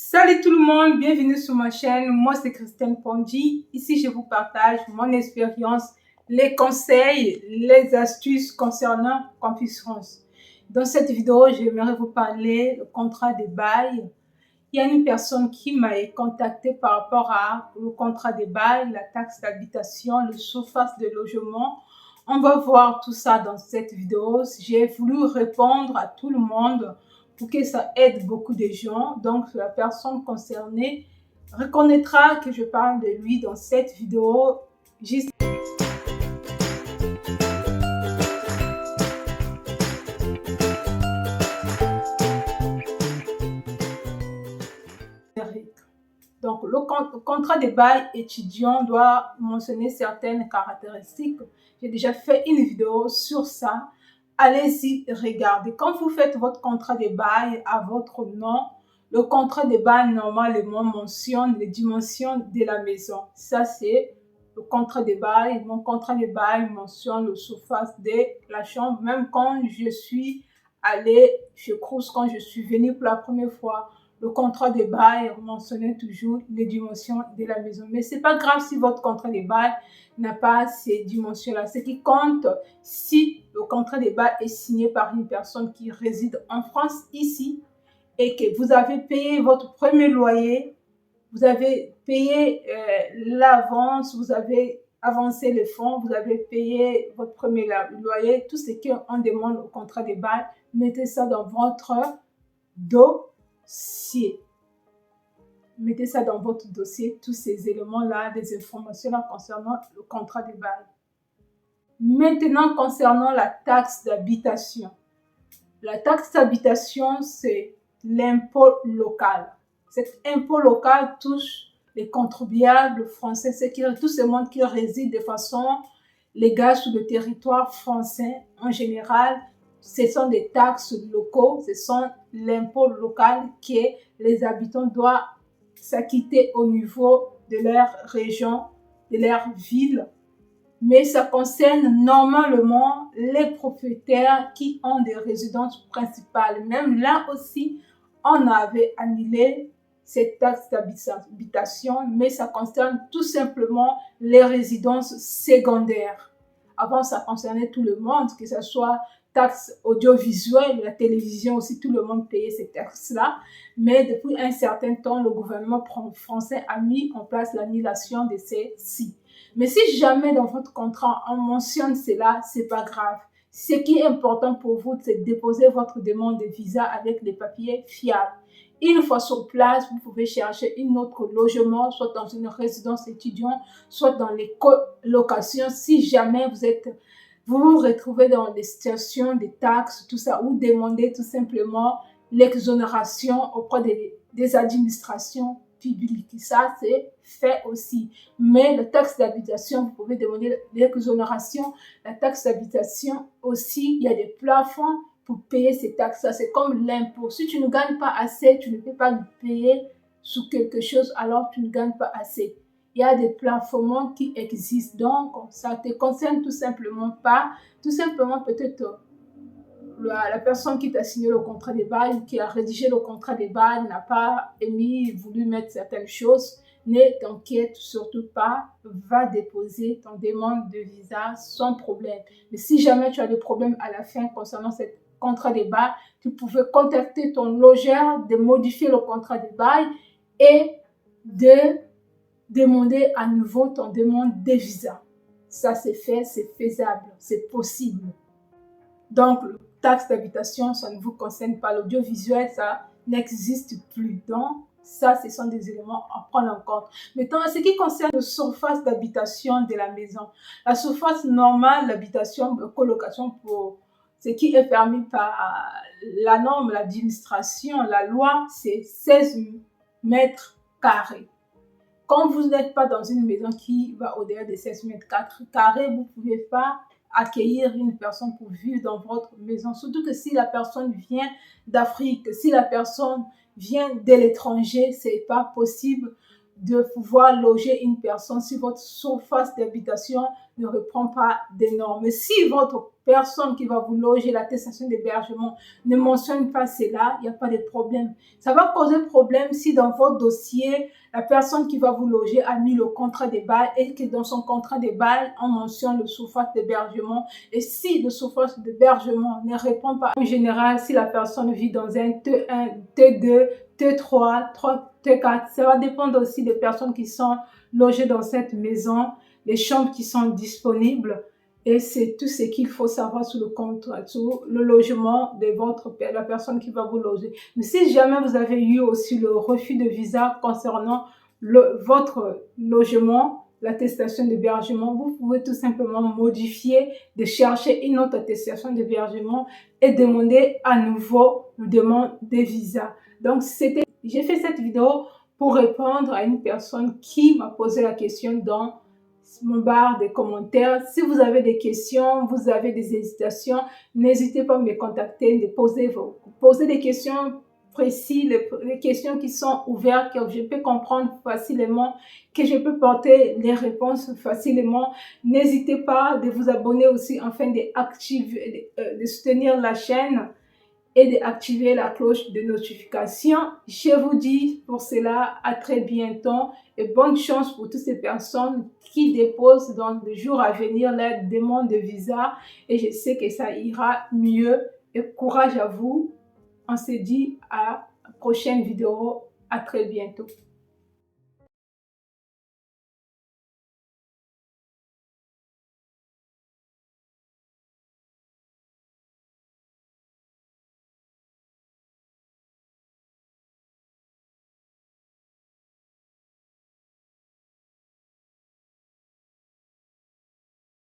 Salut tout le monde, bienvenue sur ma chaîne. Moi c'est Christine Pondy. Ici je vous partage mon expérience, les conseils, les astuces concernant Confucius. Dans cette vidéo, j'aimerais vous parler du contrat de bail. Il y a une personne qui m'a contacté par rapport à le contrat de bail, la taxe d'habitation, le surface de logement. On va voir tout ça dans cette vidéo. J'ai voulu répondre à tout le monde pour que ça aide beaucoup de gens. Donc, la personne concernée reconnaîtra que je parle de lui dans cette vidéo. Juste donc, le contrat de bail étudiant doit mentionner certaines caractéristiques. J'ai déjà fait une vidéo sur ça. Allez-y, regardez. Quand vous faites votre contrat de bail à votre nom, le contrat de bail normalement mentionne les dimensions de la maison. Ça, c'est le contrat de bail. Mon contrat de bail mentionne la surface de la chambre. Même quand je suis allée chez Crous, quand je suis venue pour la première fois, le contrat de bail mentionnait toujours les dimensions de la maison. Mais c'est pas grave si votre contrat de bail n'a pas ces dimensions-là. Ce qui compte, si le contrat de bail est signé par une personne qui réside en France ici et que vous avez payé votre premier loyer, vous avez payé l'avance, vous avez avancé les fonds, vous avez payé votre premier loyer, tout ce qu'on demande au contrat de bail, mettez ça dans votre dossier. Mettez ça dans votre dossier, tous ces éléments-là, des informations-là concernant le contrat de bail. Maintenant, concernant la taxe d'habitation. La taxe d'habitation, c'est l'impôt local. Cet impôt local touche les contribuables français, tout ce monde qui réside de façon légale sur le territoire français en général. Ce sont des taxes locaux, ce sont l'impôt local que les habitants doivent s'acquitter au niveau de leur région, de leur ville. Mais ça concerne normalement les propriétaires qui ont des résidences principales. Même là aussi, on avait annulé cette taxe d'habitation, mais ça concerne tout simplement les résidences secondaires. Avant, ça concernait tout le monde, que ce soit taxe audiovisuelle, la télévision aussi, tout le monde payait ces taxes-là. Mais depuis un certain temps, le gouvernement français a mis en place l'annulation de ces-ci. Mais si jamais dans votre contrat, on mentionne cela, c'est pas grave. Ce qui est important pour vous, c'est de déposer votre demande de visa avec des papiers fiables. Une fois sur place, vous pouvez chercher un autre logement, soit dans une résidence étudiante, soit dans les colocations. Si jamais vous vous retrouvez dans des situations de taxes, tout ça, ou demandez tout simplement l'exonération auprès des administrations publiques. Ça, c'est fait aussi. Mais la taxe d'habitation, vous pouvez demander l'exonération. La taxe d'habitation aussi, il y a des plafonds pour payer ces taxes-là. C'est comme l'impôt. Si tu ne gagnes pas assez, tu ne peux pas payer sur quelque chose, alors tu ne gagnes pas assez. Il y a des plafonds qui existent. Donc, ça te concerne tout simplement pas. Tout simplement, peut-être la personne qui t'a signé le contrat de bail ou qui a rédigé le contrat de bail n'a pas voulu mettre certaines choses. Ne t'inquiète surtout pas, va déposer ton demande de visa sans problème. Mais si jamais tu as des problèmes à la fin concernant ce contrat de bail, tu pouvais contacter ton logeur de modifier le contrat de bail et de demander à nouveau ton demande de visa. Ça c'est fait, c'est faisable, c'est possible. Donc, taxe d'habitation, ça ne vous concerne pas. L'audiovisuel, ça n'existe plus. Donc, ça, ce sont des éléments à prendre en compte. Maintenant, ce qui concerne la surface d'habitation de la maison, la surface normale d'habitation, de colocation pour ce qui est permis par la norme, l'administration, la loi, c'est 16 mètres carrés. Quand vous n'êtes pas dans une maison qui va au-delà de 16 mètres carrés, vous ne pouvez pas accueillir une personne pour vivre dans votre maison. Surtout que si la personne vient d'Afrique, si la personne vient de l'étranger, c'est pas possible de pouvoir loger une personne si votre surface d'habitation ne reprend pas des normes. Mais si votre personne qui va vous loger, l'attestation d'hébergement, ne mentionne pas cela, il n'y a pas de problème. Ça va causer problème si dans votre dossier, la personne qui va vous loger a mis le contrat de bail et que dans son contrat de bail, on mentionne le surface d'hébergement. Et si le surface d'hébergement ne répond pas, en général, si la personne vit dans un T1, T2, T3, T4, ça va dépendre aussi des personnes qui sont logées dans cette maison, les chambres qui sont disponibles. Et c'est tout ce qu'il faut savoir sur le contrat, sur le logement de la personne qui va vous loger. Mais si jamais vous avez eu aussi le refus de visa concernant votre logement, l'attestation d'hébergement, vous pouvez tout simplement modifier, de chercher une autre attestation d'hébergement et demander à nouveau une demande de visa. Donc, j'ai fait cette vidéo pour répondre à une personne qui m'a posé la question dans mon barre des commentaires. Si vous avez des questions, vous avez des hésitations, n'hésitez pas à me contacter, de poser des questions précises, les questions qui sont ouvertes, que je peux comprendre facilement, que je peux porter les réponses facilement. N'hésitez pas de vous abonner aussi afin de soutenir la chaîne et d'activer la cloche de notification. Je vous dis pour cela à très bientôt et bonne chance pour toutes ces personnes qui déposent dans les jours à venir leur demande de visa et je sais que ça ira mieux et courage à vous. On se dit à la prochaine vidéo. À très bientôt.